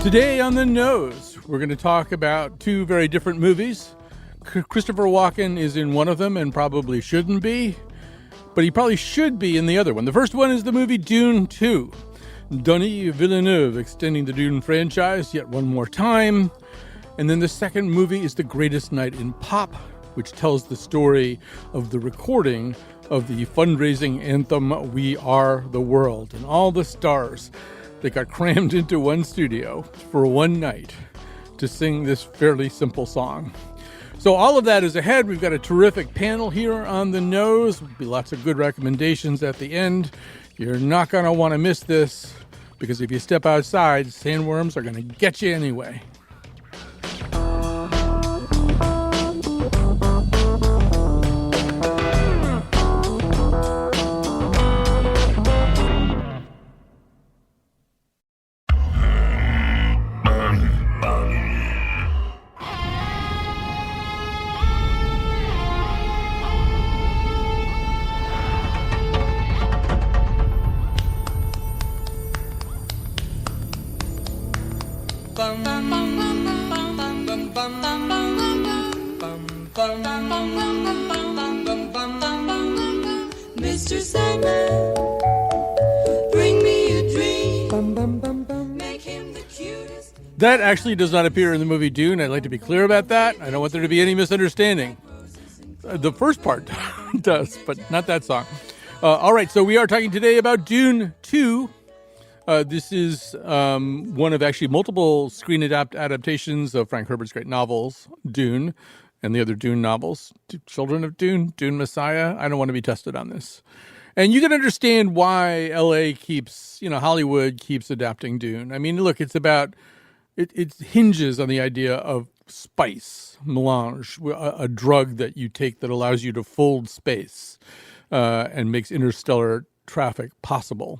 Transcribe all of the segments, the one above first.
Today on The Nose, we're going to talk about two very different movies. Christopher Walken is in one of them and probably shouldn't be, but he probably should be in the other one. The first one is the movie Dune 2. Denis Villeneuve extending the Dune franchise yet one more time. And then the second movie is The Greatest Night in Pop, which tells the story of the recording of the fundraising anthem, We Are the World, and all the stars that got crammed into one studio for one night to sing this fairly simple song. So all of that is ahead. We've got a terrific panel here on The Nose. There'll be lots of good recommendations at the end. You're not going to want to miss this, because if you step outside, sandworms are going to get you anyway. Mr. Sandman, bring me a dream. Make him the cutest. That actually does not appear in the movie Dune. I'd like to be clear about that. I don't want there to be any misunderstanding. The first part does, but not that song. All right, so we are talking today about Dune 2. This is one of actually multiple screen adaptations of Frank Herbert's great novels, Dune, and the other Dune novels, Children of Dune, Dune Messiah. I don't want to be tested on this. And you can understand why LA keeps, Hollywood keeps adapting Dune. I mean, look, it's about, it hinges on the idea of spice, melange, a drug that you take that allows you to fold space and makes interstellar traffic possible.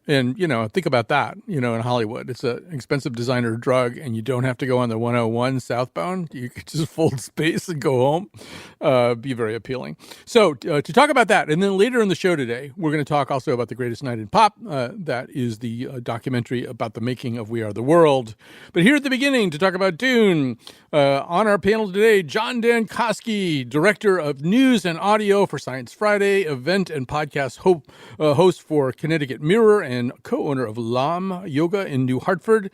And, think about that, in Hollywood. It's an expensive designer drug, and you don't have to go on the 101 southbound. You could just fold space and go home. Be very appealing. So to talk about that, and then later in the show today, we're going to talk also about The Greatest Night in Pop. That is the documentary about the making of We Are the World. But here at the beginning, to talk about Dune, on our panel today, John Dankosky, Director of News and Audio for Science Friday, event and podcast host for Connecticut Mirror, and co-owner of Lam Yoga in New Hartford.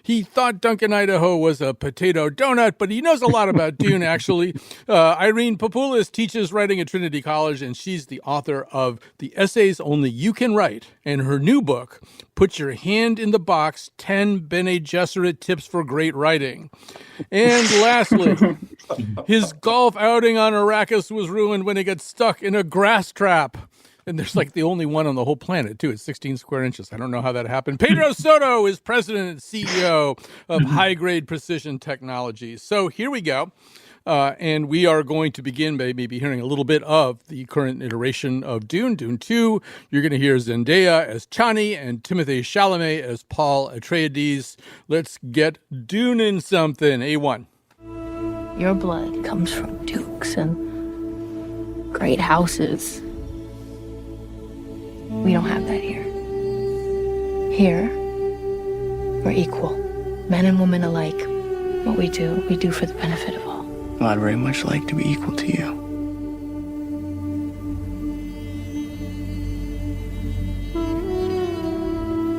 He thought Duncan, Idaho was a potato donut, but he knows a lot about Dune, actually. Irene Papoulis teaches writing at Trinity College, and she's the author of The Essays Only You Can Write, and her new book, Put Your Hand in the Box, 10 Bene Gesserit Tips for Great Writing. And lastly, his golf outing on Arrakis was ruined when he got stuck in a grass trap. And there's like the only one on the whole planet, too. It's 16 square inches. I don't know how that happened. Pedro Soto is president and CEO of Hygrade Precision Technologies. So here we go. And we are going to begin by maybe hearing a little bit of the current iteration of Dune, Dune 2. You're going to hear Zendaya as Chani and Timothée Chalamet as Paul Atreides. Let's get Dune in something. A1. Your blood comes from dukes and great houses. We don't have that here. Here, we're equal. Men and women alike. What we do for the benefit of all. Well, I'd very much like to be equal to you.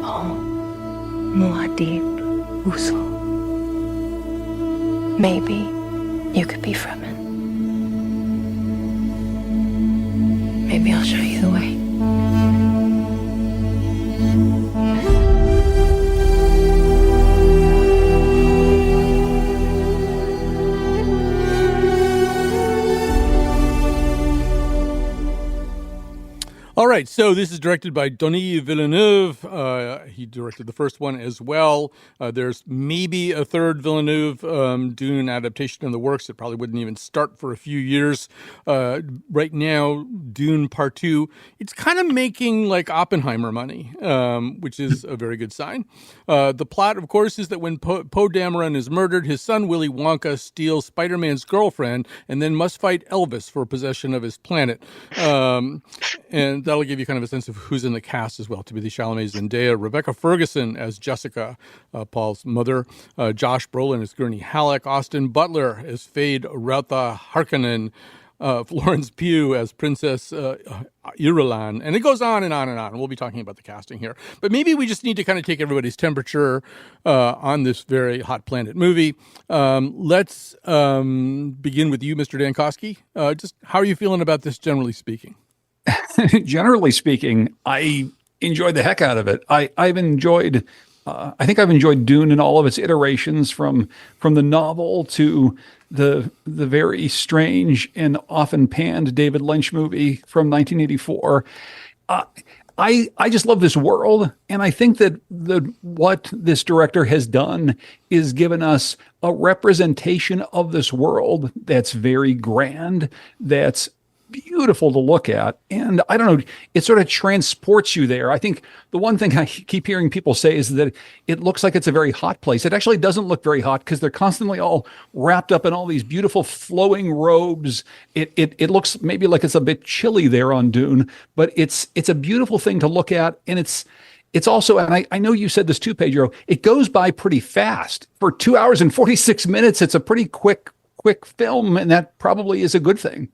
Oh, Muad'Dib Usul. Maybe you could be from it. Maybe I'll show you the way. All right, so this is directed by Denis Villeneuve. He directed the first one as well. There's maybe a third Villeneuve Dune adaptation in the works. It probably wouldn't even start for a few years. Right now, Dune Part 2, it's kind of making like Oppenheimer money, which is a very good sign. The plot, of course, is that when Poe Dameron is murdered, his son Willy Wonka steals Spider-Man's girlfriend and then must fight Elvis for possession of his planet. And that'll give you kind of a sense of who's in the cast as well. Timothy Chalamet, Zendaya, Rebecca Ferguson as Jessica, Paul's mother, Josh Brolin as Gurney Halleck, Austin Butler as Fade Rautha Harkonnen, Florence Pugh as Princess Irulan, and it goes on and on and on. We'll be talking about the casting here. But maybe we just need to kind of take everybody's temperature on this very hot planet movie. Let's begin with you, Mr. Dankosky. Just how are you feeling about this, generally speaking? Generally speaking, I enjoyed the heck out of it. I've enjoyed. I think I've enjoyed Dune in all of its iterations, from the novel to the very strange and often panned David Lynch movie from 1984. I just love this world, and I think that what this director has done is given us a representation of this world that's very grand, that's beautiful to look at. And I don't know, it sort of transports you there. I think the one thing I keep hearing people say is that it looks like it's a very hot place. It actually doesn't look very hot because they're constantly all wrapped up in all these beautiful flowing robes. It looks maybe like it's a bit chilly there on Dune, but it's a beautiful thing to look at. And it's also, and I know you said this too, Pedro, it goes by pretty fast. For 2 hours and 46 minutes, it's a pretty quick film, and that probably is a good thing.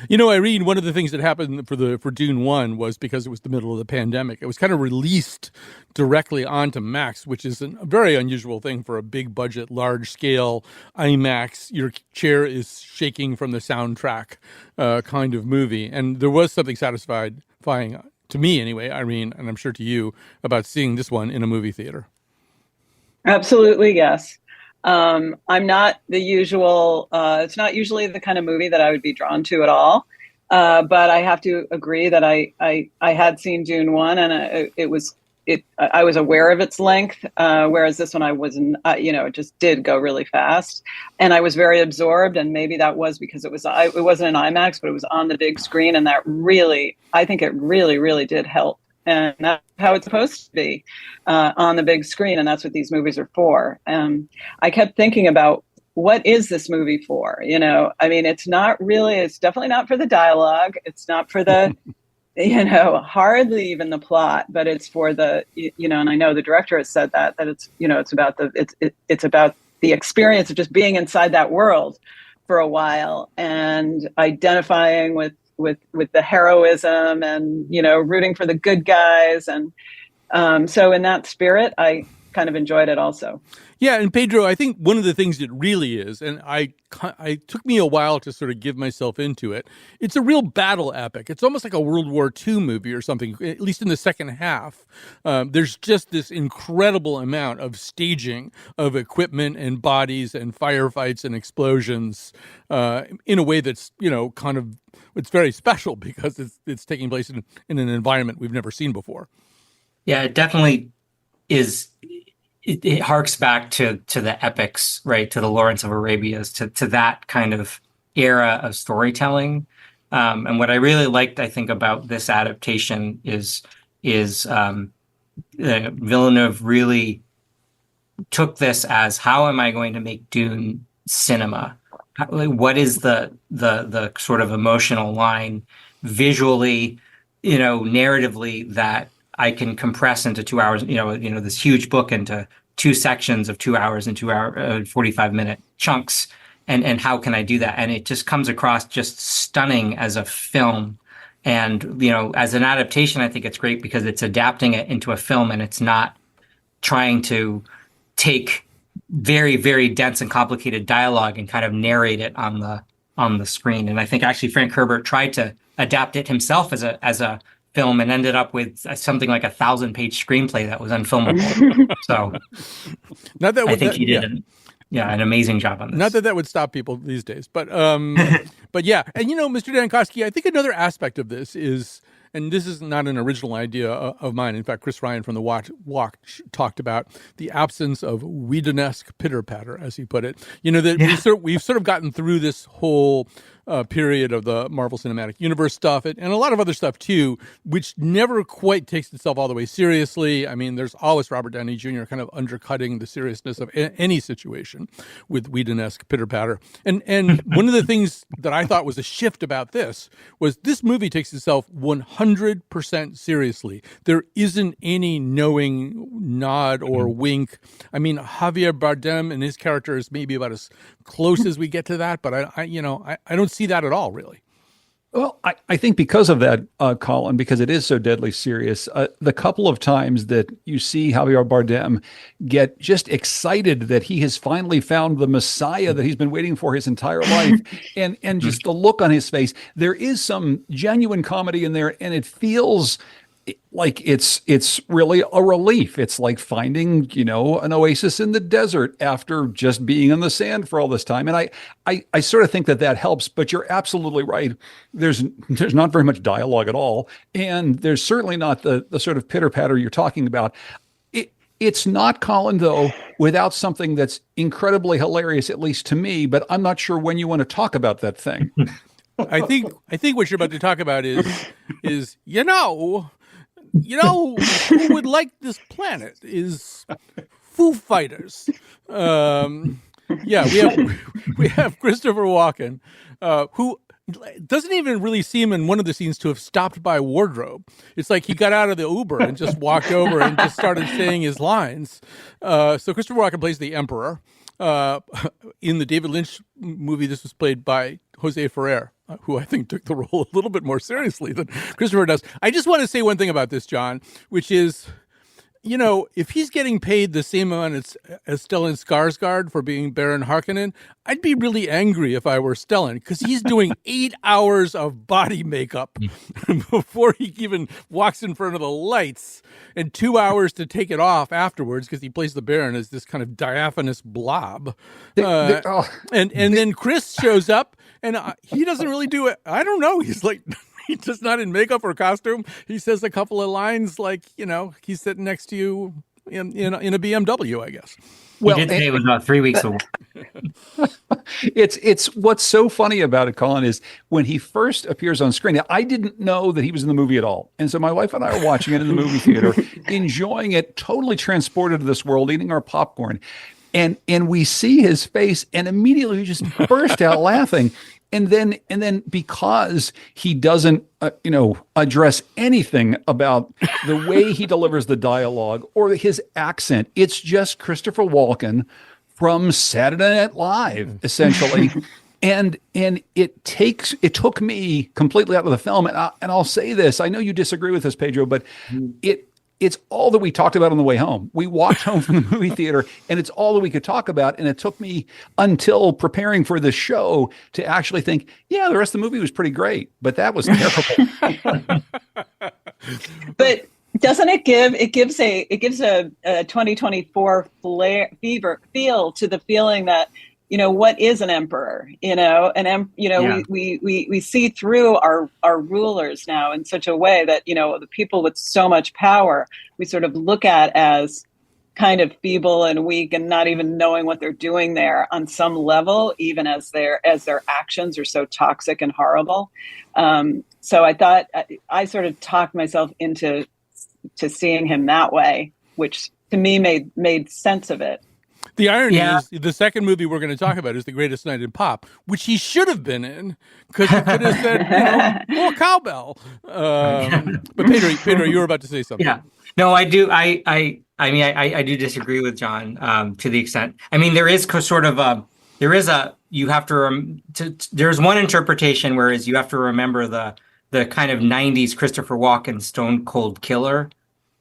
You know, Irene, one of the things that happened for Dune 1 was because it was the middle of the pandemic, it was kind of released directly onto Max, which is a very unusual thing for a big budget, large scale IMAX. Your chair is shaking from the soundtrack kind of movie. And there was something satisfying, to me anyway, Irene, and I'm sure to you, about seeing this one in a movie theater. Absolutely, yes. I'm not the usual, it's not usually the kind of movie that I would be drawn to at all. But I have to agree that I had seen Dune 1, and I was aware of its length, whereas this one I wasn't, it just did go really fast, and I was very absorbed. And maybe that was because it wasn't an IMAX, but it was on the big screen. And that really, I think it really, really did help. And that's how it's supposed to be, on the big screen. And that's what these movies are for. I kept thinking about, what is this movie for? I mean, it's definitely not for the dialogue. It's not for the, hardly even the plot, but it's for the, and I know the director has said that it's, it's about it's about the experience of just being inside that world for a while and identifying with the heroism and, rooting for the good guys. And so in that spirit, I kind of enjoyed it also. Yeah, and Pedro, I think one of the things it really is, and I took me a while to sort of give myself into it, it's a real battle epic. It's almost like a World War II movie or something, at least in the second half. There's just this incredible amount of staging of equipment and bodies and firefights and explosions in a way that's, it's very special because it's taking place in an environment we've never seen before. Yeah, it definitely is. It harks back to the epics, right? To the Lawrence of Arabia's, to that kind of era of storytelling. And what I really liked, I think, about this adaptation is Villeneuve really took this as, how am I going to make Dune cinema? What is the sort of emotional line visually, narratively, that I can compress into 2 hours, this huge book into two sections of 2 hours and 2 hour 45-minute chunks. And how can I do that? And it just comes across just stunning as a film. And, as an adaptation, I think it's great because it's adapting it into a film, and it's not trying to take very, very dense and complicated dialogue and kind of narrate it on the screen. And I think actually Frank Herbert tried to adapt it himself as a film and ended up with something like 1,000-page screenplay that was unfilmable. So I think he did an amazing job on this. Not that would stop people these days, but but yeah. And Mr. Dankosky, I think another aspect of this is, and this is not an original idea of mine. In fact, Chris Ryan from The Watch talked about the absence of Whedon-esque pitter-patter, as he put it. That we've sort of gotten through this whole period of the Marvel Cinematic Universe stuff, and a lot of other stuff too, which never quite takes itself all the way seriously. I mean, there's always Robert Downey Jr. kind of undercutting the seriousness of any situation with Whedon-esque pitter-patter. And one of the things that I thought was a shift about this was this movie takes itself 100% seriously. There isn't any knowing nod or wink. I mean, Javier Bardem and his character is maybe about as close as we get to that, but I don't see that at all, really. Well, I think because of that, Colin, because it is so deadly serious, the couple of times that you see Javier Bardem get just excited that he has finally found the Messiah that he's been waiting for his entire life, and just the look on his face, there is some genuine comedy in there, and it feels like it's really a relief. It's like finding, an oasis in the desert after just being in the sand for all this time. And I sort of think that helps, but you're absolutely right. There's not very much dialogue at all. And there's certainly not the sort of pitter patter you're talking about. It's not, Colin, though, without something that's incredibly hilarious, at least to me, but I'm not sure when you want to talk about that thing. I think what you're about to talk about is who would like this planet is Foo Fighters. We have Christopher Walken, who doesn't even really seem in one of the scenes to have stopped by wardrobe. It's like he got out of the Uber and just walked over and just started saying his lines. So Christopher Walken plays the Emperor. In the David Lynch movie, this was played by Jose Ferrer, who I think took the role a little bit more seriously than Christopher does. I just want to say one thing about this, John, which is, if he's getting paid the same amount as Stellan Skarsgård for being Baron Harkonnen, I'd be really angry if I were Stellan, because he's doing 8 hours of body makeup before he even walks in front of the lights, and 2 hours to take it off afterwards, because he plays the Baron as this kind of diaphanous blob. And then Chris shows up, and he doesn't really do it. I don't know. He's like... He's just not in makeup or costume. He says a couple of lines like, he's sitting next to you in a BMW, I guess. Well, he did say it was about 3 weeks away. It's what's so funny about it, Colin, is when he first appears on screen. Now, I didn't know that he was in the movie at all. And so my wife and I are watching it in the movie theater, enjoying it, totally transported to this world, eating our popcorn. And we see his face, and immediately we just burst out laughing. And then because he doesn't, address anything about the way he delivers the dialogue or his accent, it's just Christopher Walken from Saturday Night Live, essentially. And it took me completely out of the film. And I'll say this, I know you disagree with this, Pedro, but it's all that we talked about on the way home. We walked home from the movie theater, and it's all that we could talk about. And it took me until preparing for this show to actually think, the rest of the movie was pretty great, but that was terrible. But doesn't it gives a 2024 feel to the feeling that, what is an emperor? We see through our rulers now in such a way that, the people with so much power, we sort of look at as kind of feeble and weak and not even knowing what they're doing there on some level, even as their actions are so toxic and horrible. So I thought I sort of talked myself into seeing him that way, which to me made sense of it. The irony is the second movie we're going to talk about is The Greatest Night in Pop, which he should have been in, because he could have said, more cowbell. But Pedro, you were about to say something. Yeah. No, I do. I do disagree with John to the extent. I mean, there is sort of there's one interpretation, whereas you have to remember the kind of 90s Christopher Walken Stone Cold Killer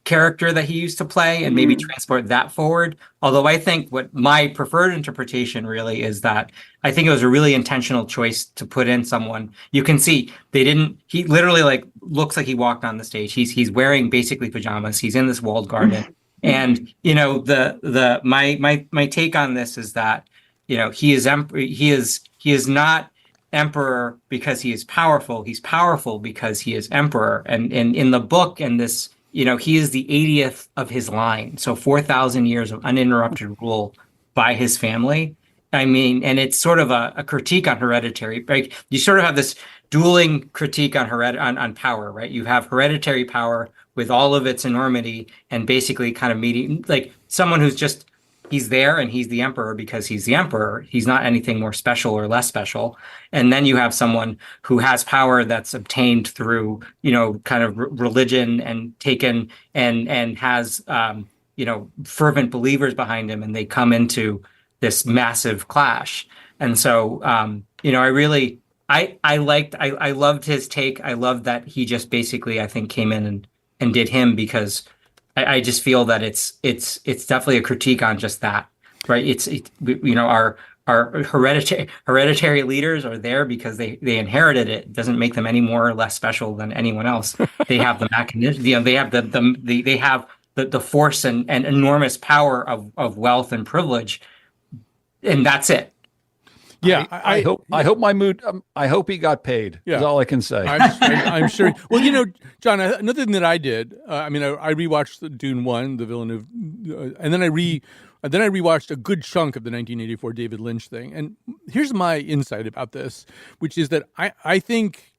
character that he used to play, and maybe transport that forward. Although I think what my preferred interpretation really is that I think it was a really intentional choice to put in someone. You can see he literally looks like he walked on the stage. He's wearing basically pajamas. He's in this walled garden. And my take on this is that he is not emperor because he is powerful. He's powerful because he is emperor. And in the book, and this, he is the 80th of his line. So 4,000 years of uninterrupted rule by his family. I mean, and it's sort of a critique on Hereditary. Right? You sort of have this dueling critique on on power, right? You have hereditary power with all of its enormity, and basically kind of meeting like someone who's just he's there and he's the emperor because he's the emperor. He's not anything more special or less special. And then you have someone who has power that's obtained through, kind of religion and taken and has, fervent believers behind him, and they come into this massive clash. And so, I loved his take. I loved that he just basically, I think, came in and did him because I just feel that it's definitely a critique on just that, right? Our hereditary leaders are there because they inherited it. It doesn't make them any more or less special than anyone else. They have the mechanism, they have they have the force and enormous power of wealth and privilege, and that's it. Yeah, I hope my mood. I hope he got paid. Yeah, is all I can say. I'm sure. Well, John, another thing that I did. I rewatched Dune 1, the Villeneuve, and then I rewatched a good chunk of the 1984 David Lynch thing. And here's my insight about this, which is that I think.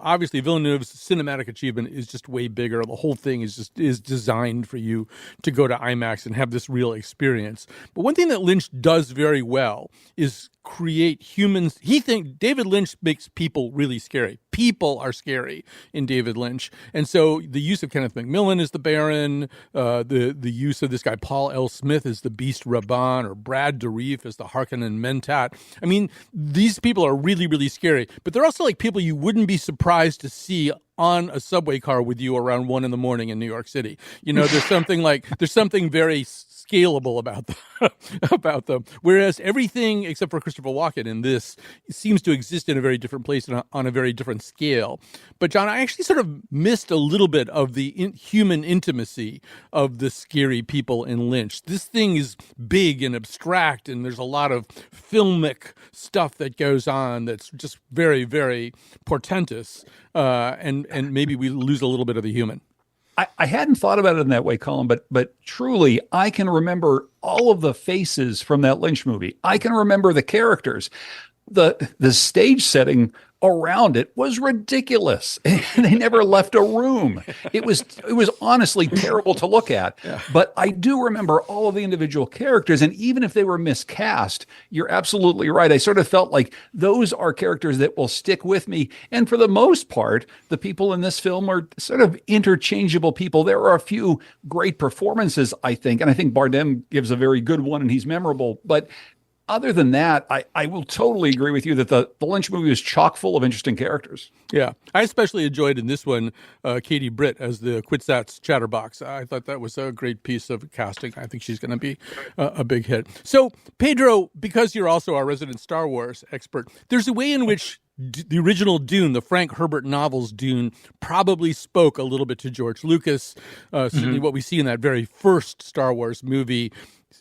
Obviously Villeneuve's cinematic achievement is just way bigger. The whole thing is designed for you to go to IMAX and have this real experience. But one thing that Lynch does very well is create humans. David Lynch makes people really scary. People are scary in David Lynch. And so the use of Kenneth McMillan as the Baron, the use of this guy Paul L. Smith as the Beast Raban, or Brad Dourif as the Harkonnen Mentat. I mean, these people are really, really scary. But they're also like people you wouldn't be surprised to see on a subway car with you around 1 a.m. in New York City. There's something very scalable about them. Whereas everything except for Christopher Walken in this seems to exist in a very different place and on a very different scale. But John, I actually sort of missed a little bit of the human intimacy of the scary people in Lynch. This thing is big and abstract, and there's a lot of filmic stuff that goes on that's just very, very portentous. And maybe we lose a little bit of the human. I hadn't thought about it in that way, Colin, but truly, I can remember all of the faces from that Lynch movie. I can remember the characters. The stage setting around it was ridiculous. They never left a room. It was honestly terrible to look at. Yeah. But I do remember all of the individual characters, and even if they were miscast, you're absolutely right. I sort of felt like those are characters that will stick with me. And for the most part, the people in this film are sort of interchangeable people. There are a few great performances, I think, and I think Bardem gives a very good one, and he's memorable. But other than that, I will totally agree with you that the Lynch movie is chock full of interesting characters. Yeah. I especially enjoyed in this one Katie Britt as the Kwisatz Chatterbox. I thought that was a great piece of casting. I think she's going to be a big hit. So, Pedro, because you're also our resident Star Wars expert, there's a way in which the original Dune, the Frank Herbert novels Dune, probably spoke a little bit to George Lucas. Certainly what we see in that very first Star Wars movie,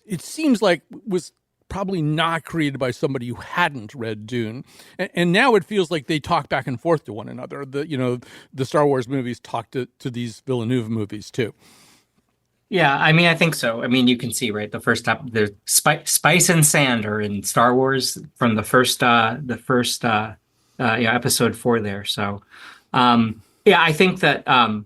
it seems like was probably not created by somebody who hadn't read Dune. And now it feels like they talk back and forth to one another. The Star Wars movies talk to these Villeneuve movies too. Yeah, I mean, I think so. I mean, you can see, right, the first step, the spice and sand are in Star Wars from the first episode 4 there. So, I think that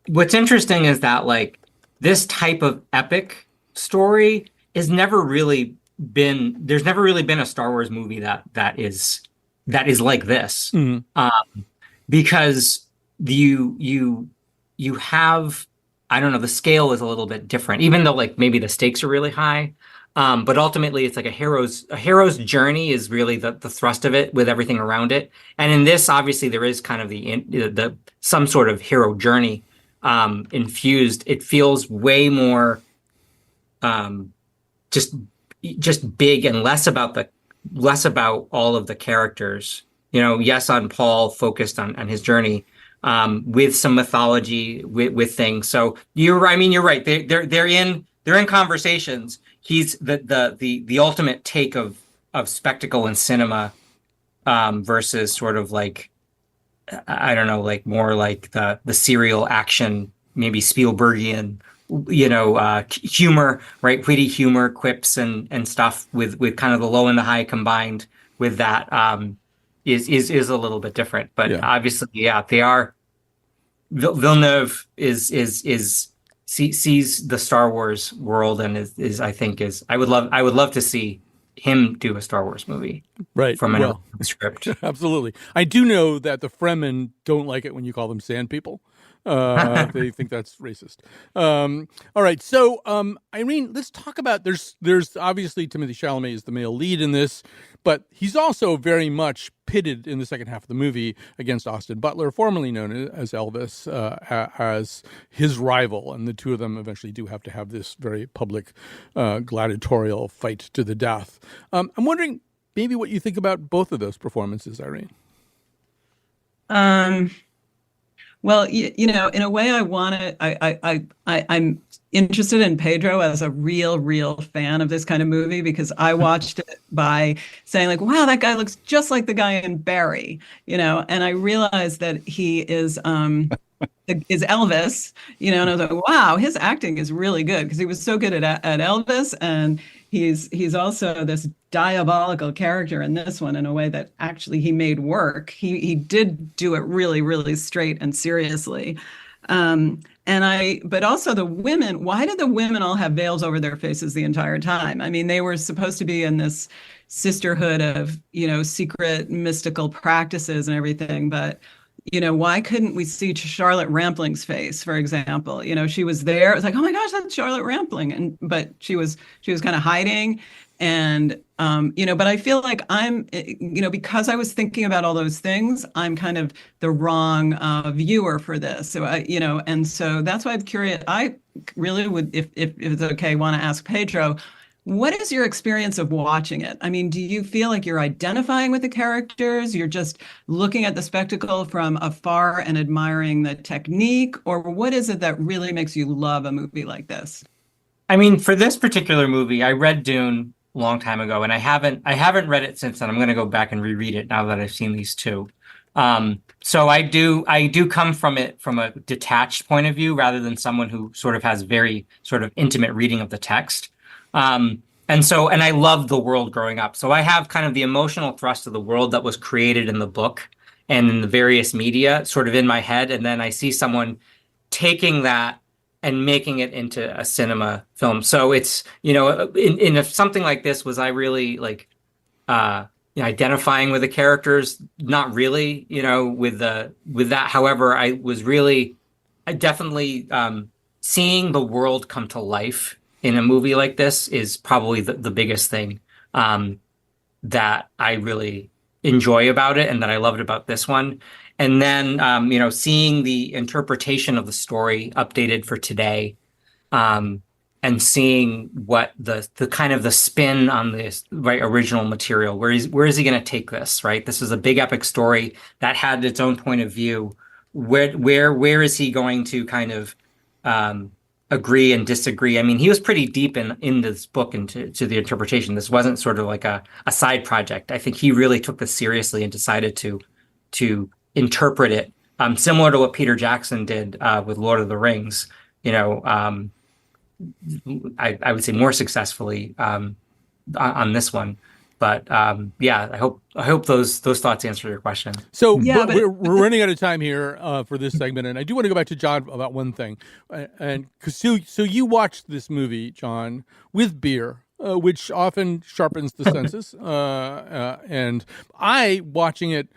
what's interesting is that like this type of epic story there's never really been a Star Wars movie that is like this. Mm-hmm. Because you have, I don't know, the scale is a little bit different, even though like maybe the stakes are really high. But ultimately it's like a hero's journey is really the thrust of it with everything around it. And in this, obviously there is kind of the some sort of hero journey infused. It feels way more just big and less about all of the characters. Yes, on Paul, focused on his journey, with some mythology with things. So you're right. They're in conversations. He's the ultimate take of spectacle and cinema, versus sort of like, I don't know, like more like the serial action, maybe Spielbergian humor, right? Witty humor, quips and stuff with kind of the low and the high combined with that is a little bit different. But obviously, they are. Villeneuve sees the Star Wars world and is I would love to see him do a Star Wars movie, right? From an script. Absolutely. I do know that the Fremen don't like it when you call them sand people. They think that's racist. All right. So, Irene, let's talk about, there's obviously Timothée Chalamet is the male lead in this, but he's also very much pitted in the second half of the movie against Austin Butler, formerly known as Elvis, as his rival. And the two of them eventually do have to have this very public, gladiatorial fight to the death. I'm wondering maybe what you think about both of those performances, Irene. Well, in a way, I'm interested in Pedro as a real fan of this kind of movie, because I watched it by saying like, wow, that guy looks just like the guy in Barry, and I realized that he is Elvis, and I was like, wow, his acting is really good, because he was so good at Elvis, and he's also this diabolical character in this one in a way that actually he made work. He did do it really, really straight and seriously. But also the women, why did the women all have veils over their faces the entire time? I mean, they were supposed to be in this sisterhood of, secret mystical practices and everything, but why couldn't we see Charlotte Rampling's face, for example? She was there. It was like, oh my gosh, that's Charlotte Rampling. But she was kind of hiding. And, but I feel like I'm, because I was thinking about all those things, I'm kind of the wrong viewer for this. So, and so that's why I'm curious. I really would, if it's okay, want to ask Pedro, what is your experience of watching it? I mean, do you feel like you're identifying with the characters? You're just looking at the spectacle from afar and admiring the technique? Or what is it that really makes you love a movie like this? I mean, for this particular movie, I read Dune a long time ago, and I haven't read it since then. I'm going to go back and reread it now that I've seen these two. So I do come from it from a detached point of view rather than someone who sort of has very sort of intimate reading of the text. And I loved the world growing up. So I have kind of the emotional thrust of the world that was created in the book and in the various media sort of in my head. And then I see someone taking that and making it into a cinema film. So it's, in something like this, was I really like, identifying with the characters? Not really, with that. However, I definitely, seeing the world come to life in a movie like this is probably the biggest thing that I really enjoy about it and that I loved about this one. And then, seeing the interpretation of the story updated for today, and seeing what the kind of the spin on this original material, where is he going to take this? Right, this is a big epic story that had its own point of view. Where is he going to kind of agree and disagree? I mean, he was pretty deep in this book and to the interpretation. This wasn't sort of like a side project. I think he really took this seriously and decided to interpret it, similar to what Peter Jackson did with Lord of the Rings. I would say more successfully on this one. But I hope those thoughts answer your question. So we're running out of time here for this segment, and I do want to go back to John about one thing. And so you watched this movie, John, with beer, which often sharpens the senses. And watching it,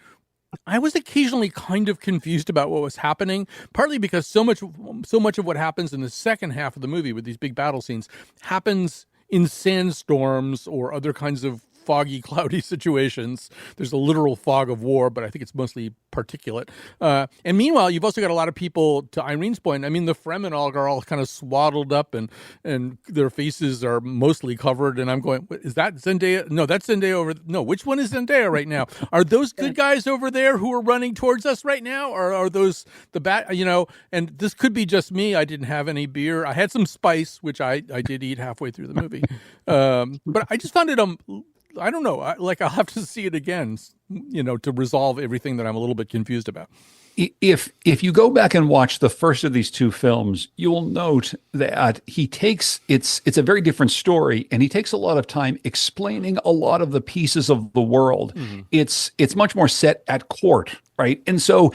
I was occasionally kind of confused about what was happening, partly because so much of what happens in the second half of the movie with these big battle scenes happens in sandstorms or other kinds of foggy, cloudy situations. There's a literal fog of war, but I think it's mostly particulate. And meanwhile, you've also got a lot of people, to Irene's point, I mean, the Fremen are all kind of swaddled up and their faces are mostly covered. And I'm going, is that Zendaya? No, that's Zendaya over. No, which one is Zendaya right now? Are those good guys over there who are running towards us right now? Or are those the bad, and this could be just me. I didn't have any beer. I had some spice, which I did eat halfway through the movie. But I just found it I don't know. I'll have to see it again, to resolve everything that I'm a little bit confused about. If you go back and watch the first of these two films, you'll note that it's a very different story, and he takes a lot of time explaining a lot of the pieces of the world. Mm-hmm. It's much more set at court, right? And so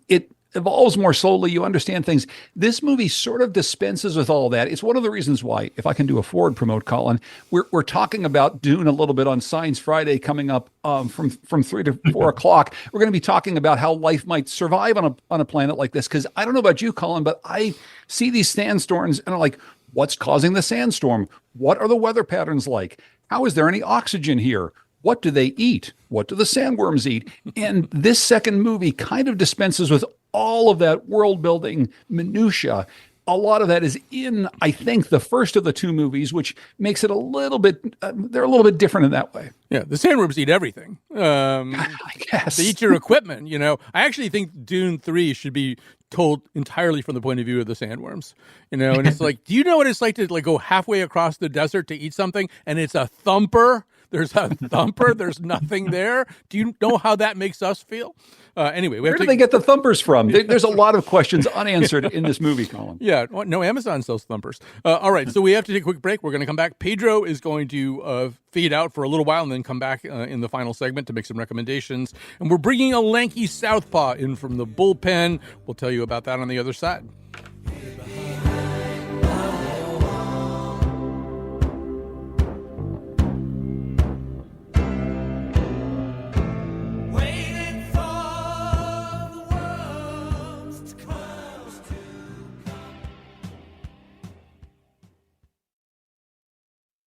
it evolves more slowly. You understand things. This movie sort of dispenses with all that. It's one of the reasons why, if I can do a forward promote, Colin, we're talking about Dune a little bit on Science Friday coming up from 3 to 4 o'clock. We're going to be talking about how life might survive on a planet like this. Because I don't know about you, Colin, but I see these sandstorms and I'm like, what's causing the sandstorm? What are the weather patterns like? How is there any oxygen here? What do they eat? What do the sandworms eat? And this second movie kind of dispenses with all of that world building minutia. A lot of that is in, I think, the first of the two movies, which makes it a little bit, they're a little bit different in that way. Yeah, the sandworms eat everything. I guess. They eat your equipment, I actually think Dune 3 should be told entirely from the point of view of the sandworms, and it's like, do you know what it's like to go halfway across the desert to eat something and it's a thumper? There's a thumper. There's nothing there. Do you know how that makes us feel? Anyway, where do they get the thumpers from? There's a lot of questions unanswered in this movie, Colin. Yeah, no, Amazon sells thumpers. All right, so we have to take a quick break. We're going to come back. Pedro is going to fade out for a little while and then come back in the final segment to make some recommendations. And we're bringing a lanky southpaw in from the bullpen. We'll tell you about that on the other side.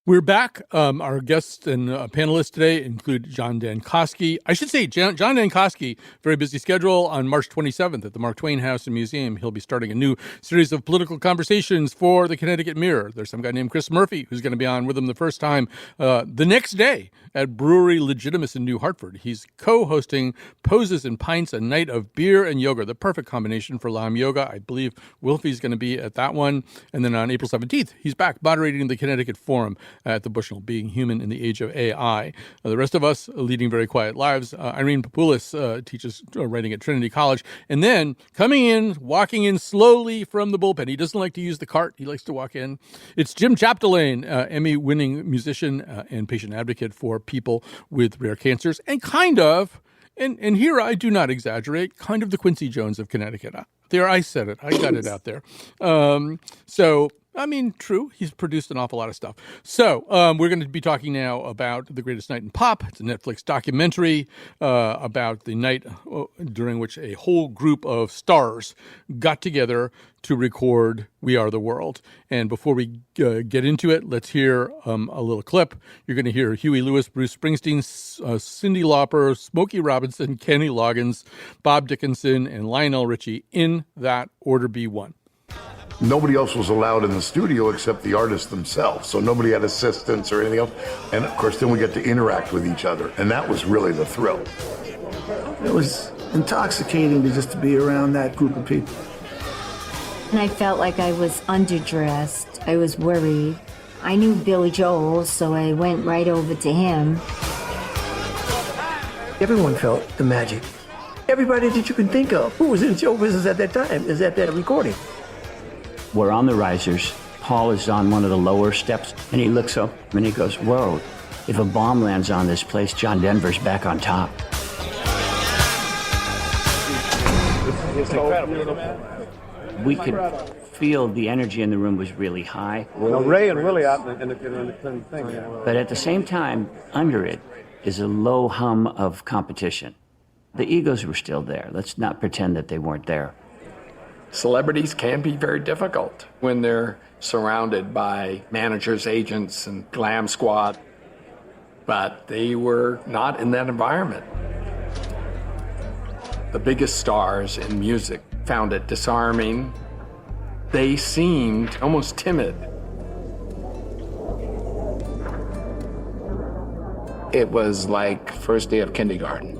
We're back. Our guests and panelists today include John Dankosky. I should say John Dankosky, very busy schedule on March 27th at the Mark Twain House and Museum. He'll be starting a new series of political conversations for the Connecticut Mirror. There's some guy named Chris Murphy who's going to be on with him the first time the next day at Brewery Legitimus in New Hartford. He's co-hosting Poses and Pints, a night of beer and yoga, the perfect combination for Lam Yoga. I believe Wilfie's going to be at that one. And then on April 17th, he's back moderating the Connecticut Forum at the Bushnell, Being Human in the Age of AI. The rest of us leading very quiet lives. Irene Papoulis teaches writing at Trinity College. And then walking in slowly from the bullpen. He doesn't like to use the cart. He likes to walk in. It's Jim Chapdelaine, Emmy-winning musician and patient advocate for people with rare cancers. And and here I do not exaggerate, kind of the Quincy Jones of Connecticut. There, I said it. I got it out there. True. He's produced an awful lot of stuff. So we're going to be talking now about The Greatest Night in Pop. It's a Netflix documentary about the night during which a whole group of stars got together to record We Are the World. And before we get into it, let's hear a little clip. You're going to hear Huey Lewis, Bruce Springsteen, Cyndi Lauper, Smokey Robinson, Kenny Loggins, Bob Dickinson, and Lionel Richie in that order B1. Nobody else was allowed in the studio except the artists themselves. So nobody had assistants or anything else. And of course, then we get to interact with each other. And that was really the thrill. It was intoxicating to be around that group of people. And I felt like I was underdressed. I was worried. I knew Billy Joel, so I went right over to him. Everyone felt the magic. Everybody that you can think of who was in show business at that time is at that recording. We're on the risers. Paul is on one of the lower steps, and he looks up and he goes, whoa, if a bomb lands on this place, John Denver's back on top. We could feel the energy in the room was really high. Well, Ray and Willie out in the thing. But at the same time, under it is a low hum of competition. The egos were still there. Let's not pretend that they weren't there. Celebrities can be very difficult when they're surrounded by managers, agents, and glam squad. But they were not in that environment. The biggest stars in music found it disarming. They seemed almost timid. It was like first day of kindergarten.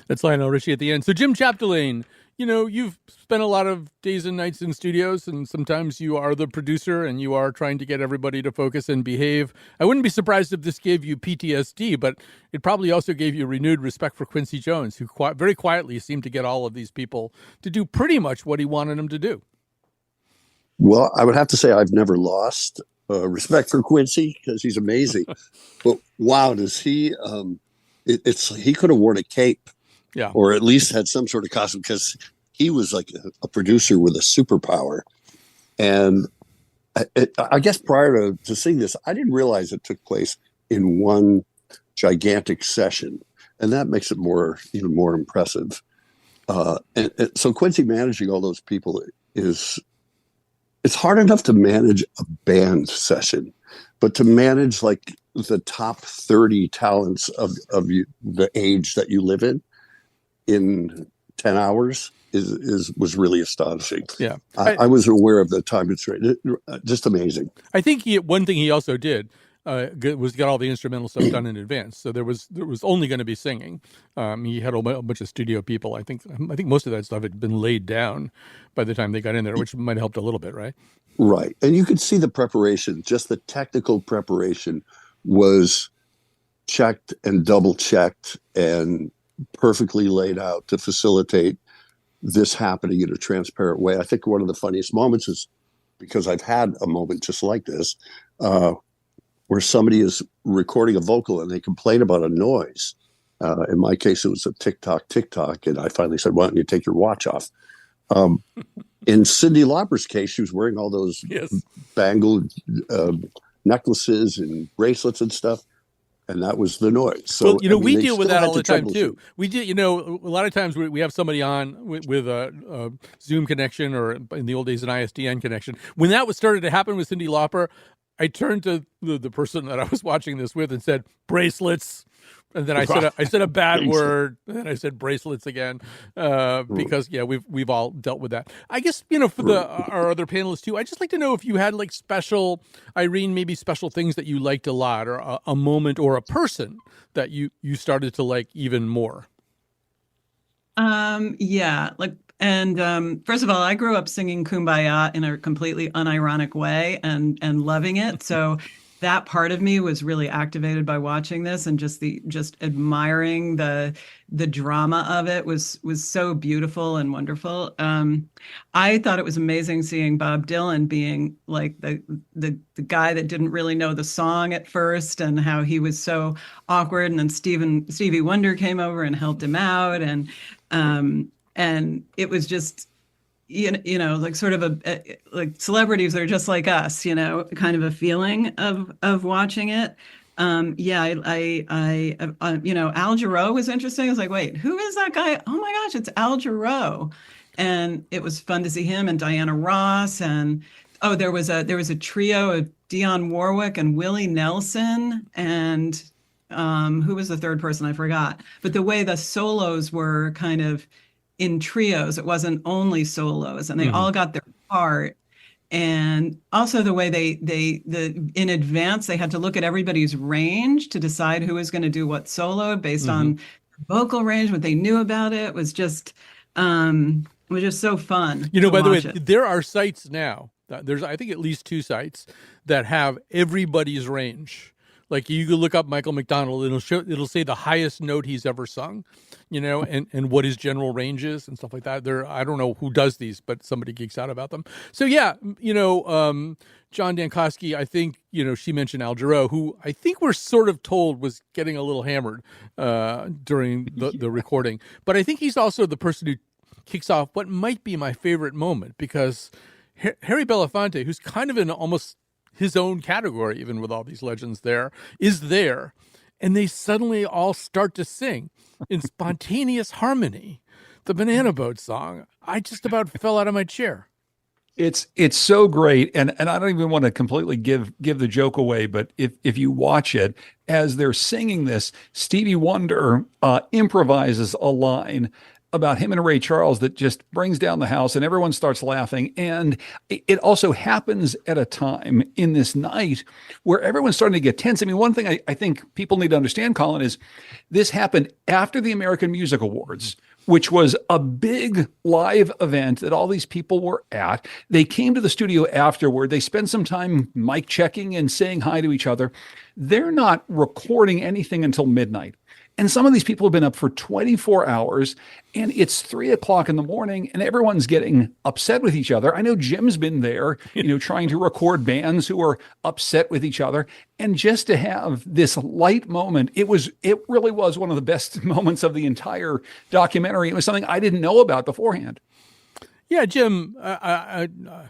That's Lionel Richie at the end. So Jim Chapdelaine, you've spent a lot of days and nights in studios, and sometimes you are the producer and you are trying to get everybody to focus and behave. I wouldn't be surprised if this gave you PTSD, but it probably also gave you renewed respect for Quincy Jones, who very quietly seemed to get all of these people to do pretty much what he wanted them to do. Well, I would have to say I've never lost respect for Quincy because he's amazing. But wow, does he? He could have worn a cape, or at least had some sort of costume, because he was like a producer with a superpower. And I guess prior to seeing this, I didn't realize it took place in one gigantic session, and that makes it even more impressive. And so Quincy managing all those people it's hard enough to manage a band session, but to manage like the top 30 talents of the age that you live in 10 hours was really astonishing. Yeah. I was aware of the time constraint. Just amazing. I think one thing he also did was get all the instrumental stuff done in advance. So there was only going to be singing. He had a bunch of studio people. I think most of that stuff had been laid down by the time they got in there, which might have helped a little bit, right? Right. And you could see the preparation, just the technical preparation was checked and double checked and perfectly laid out to facilitate this happening in a transparent way. I think one of the funniest moments is because I've had a moment just like this, where somebody is recording a vocal and they complain about a noise. In my case, it was a tick-tock, and I finally said, why don't you take your watch off? In Cyndi Lauper's case, she was wearing all those bangled necklaces and bracelets and stuff, and that was the noise. So, well, we deal with that all the time, too. We do, a lot of times we have somebody on with a Zoom connection, or in the old days, an ISDN connection. When that started to happen with Cyndi Lauper, I turned to the person that I was watching this with and said, bracelets. And then I said a bad word, and then I said bracelets again, because we've all dealt with that. I guess for our other panelists too, I'd just like to know if you had like special, Irene, maybe special things that you liked a lot, or a moment or a person that you started to like even more. First of all, I grew up singing Kumbaya in a completely unironic way and loving it. So that part of me was really activated by watching this, and just admiring the drama of it was so beautiful and wonderful. I thought it was amazing seeing Bob Dylan being like the guy that didn't really know the song at first, and how he was so awkward. And then Stevie Wonder came over and helped him out, and it was just, like sort of like celebrities that are just like us, kind of a feeling of watching it. Al Jarreau was interesting. I was like, wait, who is that guy? Oh my gosh, it's Al Jarreau. And it was fun to see him and Diana Ross. And there was a trio of Dionne Warwick and Willie Nelson, and who was the third person? I forgot. But the way the solos were kind of in trios, it wasn't only solos, and they all got their part. And also the way they in advance, they had to look at everybody's range to decide who was going to do what solo based on vocal range. What they knew about it was just so fun. By the way, there are sites now. There's, I think, at least 2 sites that have everybody's range. Like you could look up Michael McDonald, it'll say the highest note he's ever sung, and what his general range is and stuff like that. I don't know who does these, but somebody geeks out about them. So John Dankosky, I think, she mentioned Al Jarreau, who I think we're sort of told was getting a little hammered during the recording. But I think he's also the person who kicks off what might be my favorite moment, because Harry Belafonte, who's kind of in almost his own category, even with all these legends is there, and they suddenly all start to sing in spontaneous harmony the Banana Boat song. I just about fell out of my chair. It's so great, and I don't even want to completely give the joke away, but if you watch it, as they're singing this, Stevie Wonder improvises a line about him and Ray Charles that just brings down the house, and everyone starts laughing. And it also happens at a time in this night where everyone's starting to get tense. I mean, one thing I think people need to understand, Colin, is this happened after the American Music Awards, which was a big live event that all these people were at. They came to the studio afterward. They spent some time mic checking and saying hi to each other. They're not recording anything until midnight. And some of these people have been up for 24 hours, and it's 3:00 in the morning, and everyone's getting upset with each other. I know Jim's been there, trying to record bands who are upset with each other. And just to have this light moment, it really was one of the best moments of the entire documentary. It was something I didn't know about beforehand. Yeah, Jim, I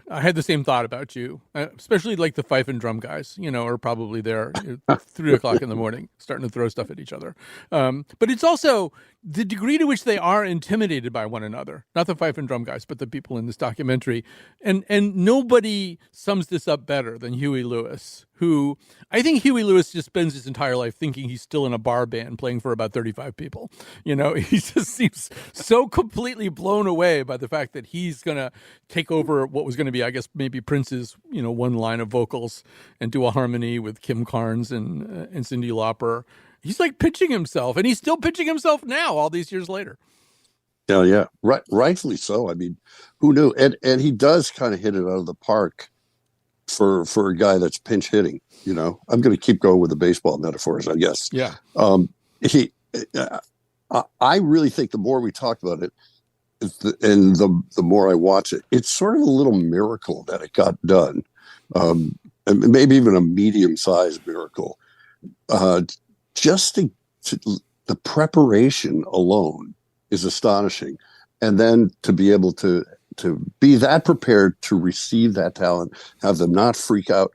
had the same thought about you, especially like the fife and drum guys, are probably there at 3:00 in the morning, starting to throw stuff at each other. But it's also the degree to which they are intimidated by one another, not the fife and drum guys, but the people in this documentary. And nobody sums this up better than Huey Lewis, who I think Huey Lewis just spends his entire life thinking he's still in a bar band playing for about 35 people. He just seems so completely blown away by the fact that he's going to take over what was going to be, I guess, maybe Prince's, one line of vocals and do a harmony with Kim Carnes and Cyndi Lauper. He's like pitching himself, and he's still pitching himself now, all these years later. Yeah. Rightfully so. I mean, who knew? And he does kind of hit it out of the park for a guy that's pinch hitting. I'm going to keep going with the baseball metaphors, I guess. Yeah. I really think the more we talk about it, and the more I watch it, it's sort of a little miracle that it got done, and maybe even a medium-sized miracle. Just the preparation alone is astonishing, and then to be able to be that prepared to receive that talent, have them not freak out.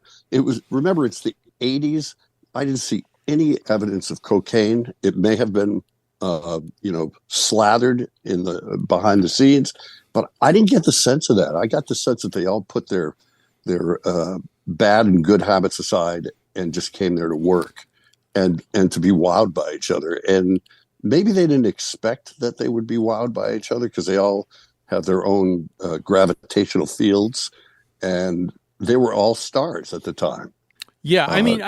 Remember, it's the 80s. I didn't see any evidence of cocaine. It may have been slathered in behind the scenes, but I didn't get the sense of that. I got the sense that they all put their bad and good habits aside and just came there to work and to be wowed by each other. And maybe they didn't expect that they would be wowed by each other because they all have their own gravitational fields, and they were all stars at the time. Yeah, I mean,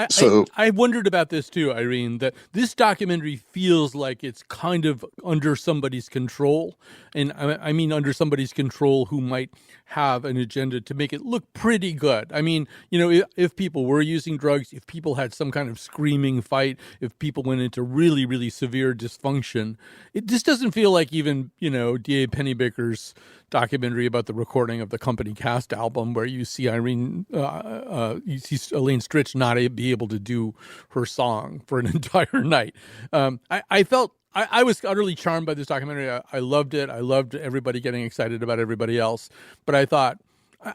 I wondered about this too, Irene, that this documentary feels like it's kind of under somebody's control. And I mean, under somebody's control who might have an agenda to make it look pretty good. I mean, if people were using drugs, if people had some kind of screaming fight, if people went into really, really severe dysfunction, this doesn't feel like even, D.A. Pennebaker's documentary about the recording of the Company Cast album, where you see Elaine Stritch not be able to do her song for an entire night. I was utterly charmed by this documentary. I loved it. I loved everybody getting excited about everybody else. But I thought,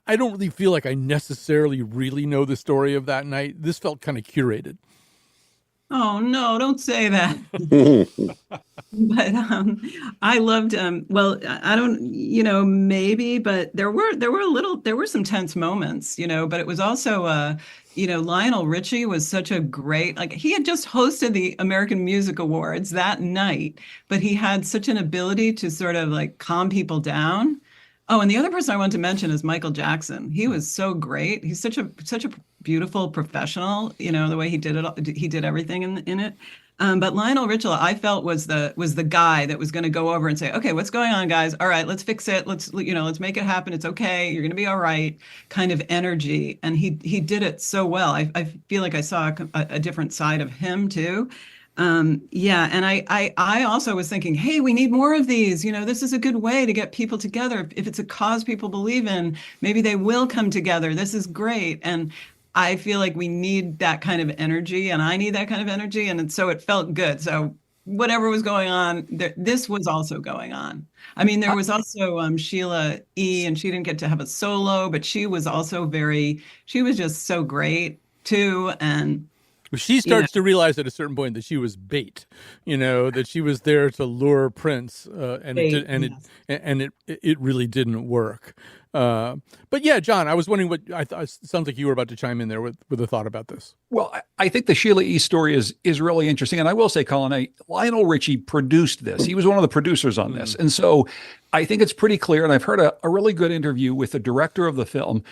I don't really feel like I necessarily really know the story of that night. This felt kind of curated. Oh, no, don't say that. But I loved, I don't, maybe, but there were some tense moments, but it was also, Lionel Richie was such a great, he had just hosted the American Music Awards that night, but he had such an ability to sort of calm people down. Oh, and the other person I want to mention is Michael Jackson. He was so great. He's such a beautiful professional, the way he did it. He did everything in it. But Lionel Richie, I felt was the guy that was going to go over and say, okay, what's going on, guys? All right, let's fix it. Let's make it happen. It's okay. You're going to be all right. Kind of energy. And he did it so well. I feel like I saw a different side of him too. And I also was thinking, hey, we need more of these. This is a good way to get people together. If it's a cause people believe in, maybe they will come together. This is great. And I feel like we need that kind of energy, and I need that kind of energy. And so it felt good. So whatever was going on, this was also going on. I mean, there was also Sheila E, and she didn't get to have a solo, but she was also she was just so great too. And she starts to realize at a certain point that she was bait, that she was there to lure Prince, it really didn't work. But yeah, John, I was wondering what I thought. It sounds like you were about to chime in there with a thought about this. Well, I think the Sheila E. story is really interesting, and I will say, Colin, Lionel Richie produced this. He was one of the producers on this, and so I think it's pretty clear. And I've heard a really good interview with the director of the film,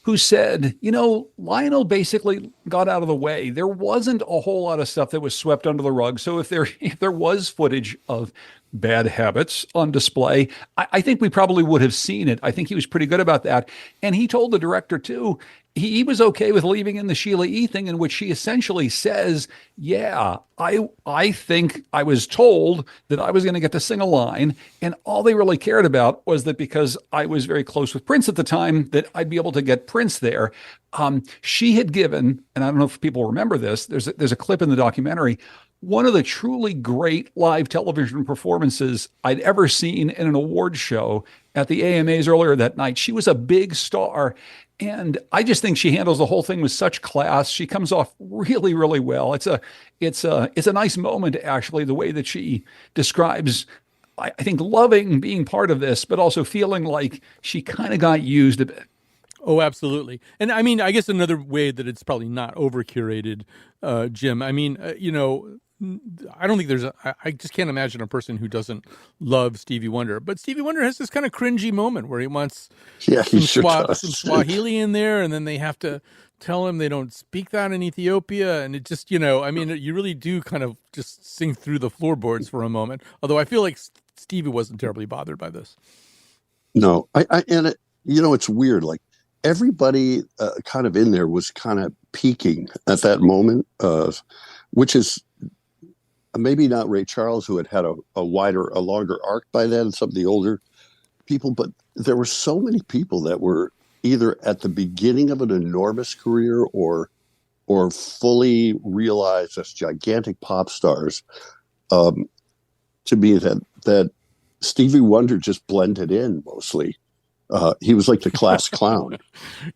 who said, Lionel basically got out of the way. There wasn't a whole lot of stuff that was swept under the rug. So if there was footage of bad habits on display. I think we probably would have seen it. I think he was pretty good about that. And he told the director, too, he was okay with leaving in the Sheila E. thing, in which she essentially says, yeah, I think I was told that I was going to get to sing a line, and all they really cared about was that because I was very close with Prince at the time, that I'd be able to get Prince there. She had given, and I don't know if people remember this, there's a clip in the documentary, one of the truly great live television performances I'd ever seen in an award show at the AMAs earlier that night. She was a big star, and I just think she handles the whole thing with such class. She comes off really, really well. It's a nice moment, actually, the way that she describes, I think, loving being part of this, but also feeling like she kind of got used a bit. Oh, absolutely. And I mean, I guess another way that it's probably not over curated, Jim. I mean, I don't think I just can't imagine a person who doesn't love Stevie Wonder. But Stevie Wonder has this kind of cringy moment where he wants some Swahili in there, and then they have to tell him they don't speak that in Ethiopia. And it just, I mean, you really do kind of just sing through the floorboards for a moment. Although I feel like Stevie wasn't terribly bothered by this. No, it's weird. Like, everybody kind of in there was kind of peaking at that moment, which is maybe not Ray Charles, who had a longer arc by then, and some of the older people, but there were so many people that were either at the beginning of an enormous career or fully realized as gigantic pop stars. To me, that Stevie Wonder just blended in mostly. He was like the class clown.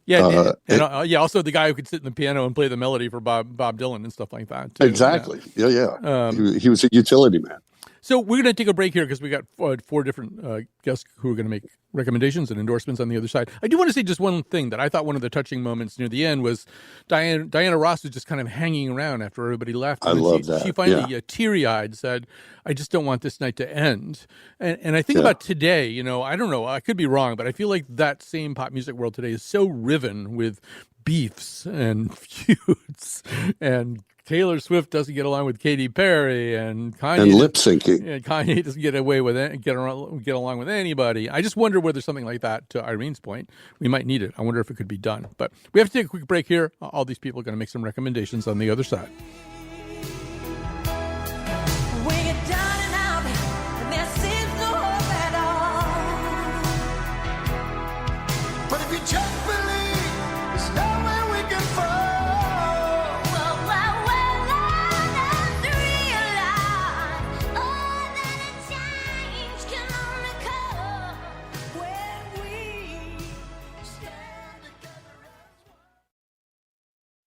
Also the guy who could sit in the piano and play the melody for Bob Dylan and stuff like that, too. Exactly. Yeah. He was a utility man. So we're going to take a break here because we got 4 different guests who are going to make recommendations and endorsements on the other side. I do want to say just one thing that I thought one of the touching moments near the end was Diana Ross was just kind of hanging around after everybody left. I love that. She finally, teary-eyed, said, "I just don't want this night to end." And I think about today, I don't know, I could be wrong, but I feel like that same pop music world today is so riven with beefs and feuds, and Taylor Swift doesn't get along with Katy Perry, and Kanye and lip syncing. And Kanye doesn't get away with it, get along with anybody. I just wonder whether something like that, to Irene's point, we might need it. I wonder if it could be done. But we have to take a quick break here. All these people are going to make some recommendations on the other side.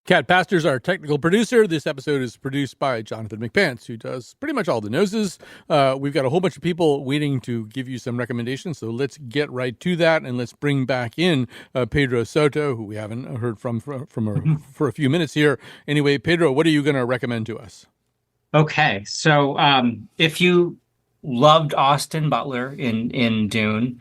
Kat Pastor's our technical producer. This episode is produced by Jonathan McPants, who does pretty much all the noses. We've got a whole bunch of people waiting to give you some recommendations, so let's get right to that, and let's bring back in Pedro Soto, who we haven't heard from for a few minutes here. Anyway, Pedro, what are you going to recommend to us? Okay, so if you loved Austin Butler in Dune,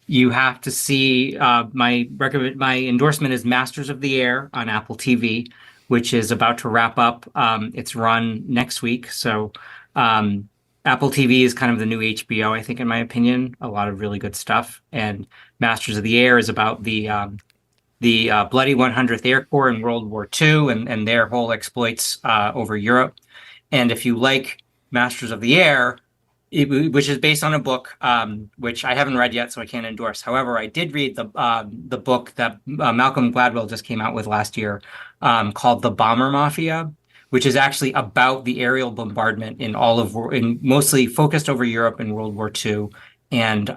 you have to see my endorsement is Masters of the Air on Apple TV, which is about to wrap up its run next week. So Apple TV is kind of the new HBO, I think, in my opinion. A lot of really good stuff. And Masters of the Air is about the Bloody 100th Air Corps in World War II and their whole exploits over Europe. And if you like Masters of the Air, which is based on a book, which I haven't read yet, so I can't endorse. However, I did read the book that Malcolm Gladwell just came out with last year, called The Bomber Mafia, which is actually about the aerial bombardment in mostly focused over Europe in World War II, and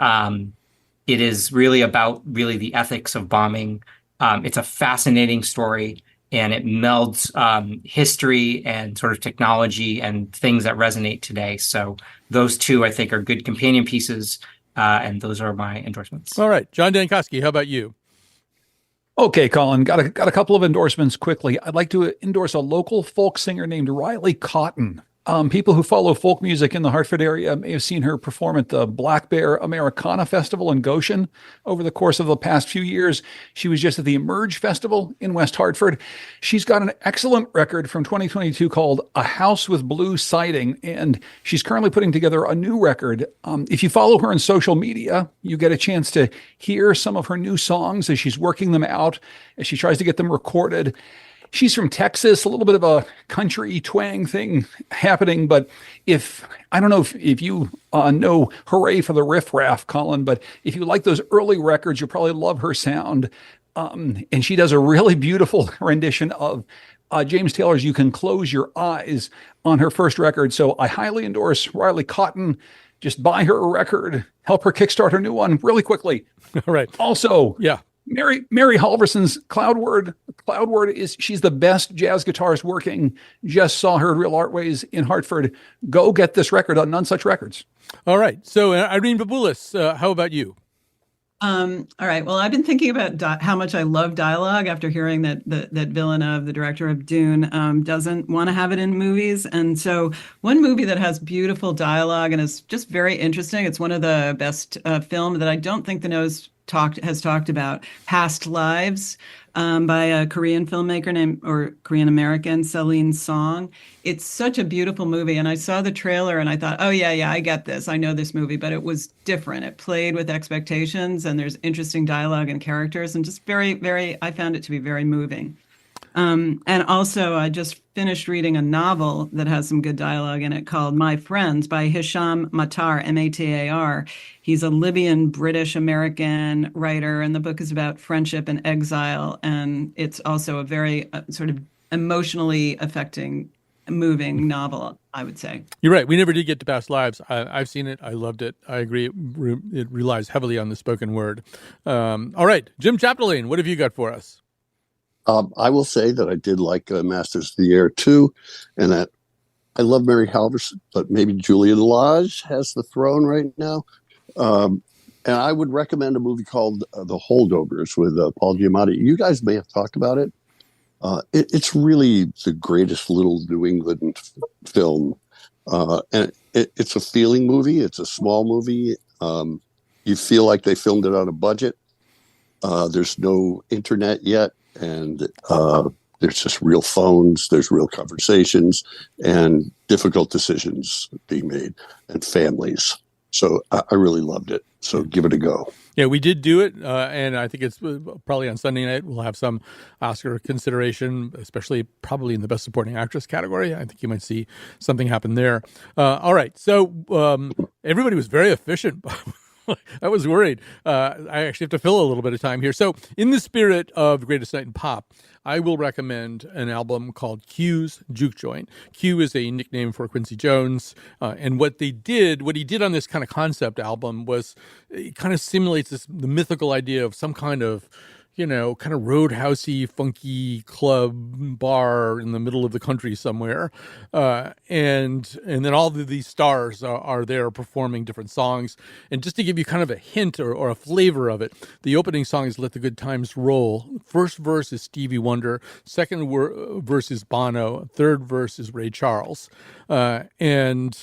it is really about the ethics of bombing. It's a fascinating story, and it melds history and sort of technology and things that resonate today. So those two, I think, are good companion pieces, and those are my endorsements. All right. John Dankosky, how about you? Okay, Colin, got a couple of endorsements quickly. I'd like to endorse a local folk singer named Riley Cotton. People who follow folk music in the Hartford area may have seen her perform at the Black Bear Americana Festival in Goshen over the course of the past few years. She was just at the Emerge Festival in West Hartford. She's got an excellent record from 2022 called A House with Blue Siding, and she's currently putting together a new record. If you follow her on social media, you get a chance to hear some of her new songs as she's working them out, as she tries to get them recorded. She's from Texas, a little bit of a country twang thing happening. But I don't know if you know Hooray for the Riff Raff, Colin, but if you like those early records, you'll probably love her sound. And she does a really beautiful rendition of James Taylor's You Can Close Your Eyes on her first record. So I highly endorse Riley Cotton. Just buy her a record, help her kickstart her new one really quickly. All right. Also, yeah. Mary Halverson's Cloudward is, she's the best jazz guitarist working. Just saw her at Real Artways in Hartford. Go get this record on None Such Records. All right. So Irene Papoulis, how about you? All right. Well, I've been thinking about how much I love dialogue after hearing that Villeneuve, the director of Dune, doesn't want to have it in movies. And so one movie that has beautiful dialogue and is just very interesting, it's one of the best film that I don't think the nose has talked about, Past Lives, by a Korean filmmaker Korean American, Celine Song. It's such a beautiful movie. And I saw the trailer and I thought, oh yeah, I get this. I know this movie, but it was different. It played with expectations and there's interesting dialogue and characters and just I found it to be very moving. And also I just finished reading a novel that has some good dialogue in it called My Friends by Hisham Matar, Matar. He's a Libyan British American writer, and the book is about friendship and exile. And it's also a very sort of emotionally affecting, moving novel, I would say. You're right. We never did get to Past Lives. I've seen it. I loved it. I agree. It relies heavily on the spoken word. All right. Jim Chapdelaine, what have you got for us? I will say that I did like Masters of the Air too, and that I love Mary Halverson, but maybe Julia Lodge has the throne right now. And I would recommend a movie called The Holdovers with Paul Giamatti. You guys may have talked about it. It's really the greatest little New England film. And it's a feeling movie. It's a small movie. You feel like they filmed it on a budget. There's no internet yet. And there's just real phones, there's real conversations and difficult decisions being made and families. So I really loved it. So give it a go. Yeah, we did do it. And I think it's probably on Sunday night. We'll have some Oscar consideration, especially probably in the Best Supporting Actress category. I think you might see something happen there. All right. So everybody was very efficient. I was worried. I actually have to fill a little bit of time here. So in the spirit of Greatest Night in Pop, I will recommend an album called Q's Juke Joint. Q is a nickname for Quincy Jones. And what he did on this kind of concept album was it kind of simulates the mythical idea of some kind of kind of roadhousey, funky club bar in the middle of the country somewhere. And then all of these stars are there performing different songs. And just to give you kind of a hint or a flavor of it, the opening song is Let the Good Times Roll. First verse is Stevie Wonder. Second verse is Bono. Third verse is Ray Charles. And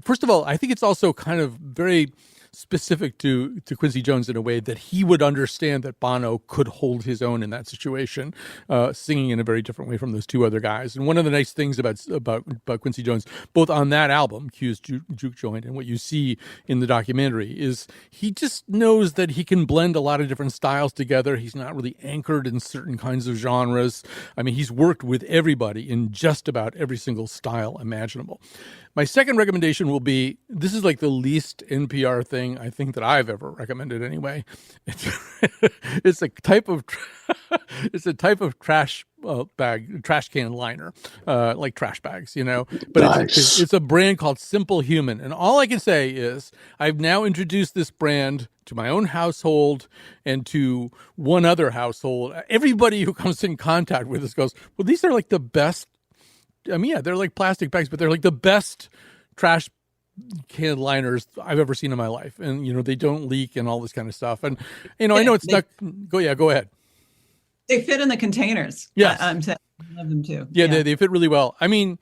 first of all, I think it's also kind of very specific to Quincy Jones in a way that he would understand that Bono could hold his own in that situation, singing in a very different way from those two other guys. And one of the nice things about Quincy Jones, both on that album, Q's Juke Joint, and what you see in the documentary, is he just knows that he can blend a lot of different styles together. He's not really anchored in certain kinds of genres. I mean, he's worked with everybody in just about every single style imaginable. My second recommendation will be, this is like the least NPR thing I think that I've ever recommended anyway. It's a type of trash can liner, like trash bags, but nice. It's a brand called Simple Human. And all I can say is I've now introduced this brand to my own household and to one other household. Everybody who comes in contact with this goes, well, these are like the best. I mean, yeah, they're like plastic bags, but they're like the best trash can liners I've ever seen in my life. And, they don't leak and all this kind of stuff. And, I know it's not, go ahead. They fit in the containers. Yes. I'm saying I love them too. Yeah. They fit really well. I mean,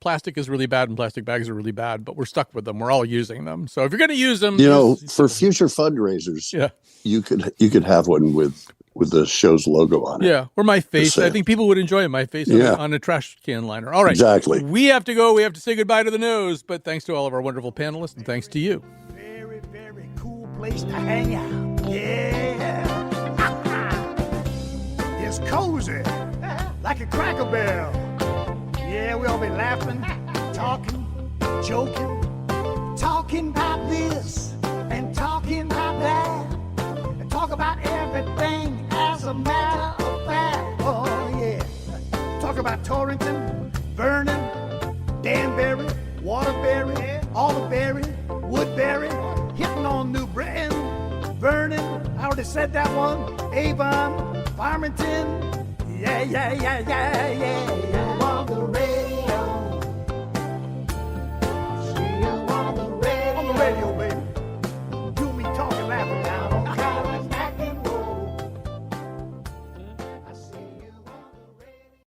plastic is really bad and plastic bags are really bad, but we're stuck with them. We're all using them. So if you're going to use them, for future fundraisers, you could have one with the show's logo on it. Yeah, or my face. I think people would enjoy my face on a trash can liner. All right. Exactly. We have to go. We have to say goodbye to the nose, but thanks to all of our wonderful panelists and thanks to you. Very, very cool place to hang out. Yeah. It's cozy, like a Cracker Barrel. Yeah, we all be laughing, talking, joking, talking about this and talking about that, and talk about everything as a matter of fact. Oh, yeah. Talk about Torrington, Vernon, Danbury, Waterbury, Alderberry, Woodbury, hitting on New Britain, Vernon, I already said that one, Avon, Farmington, yeah, yeah, yeah, yeah, yeah, yeah.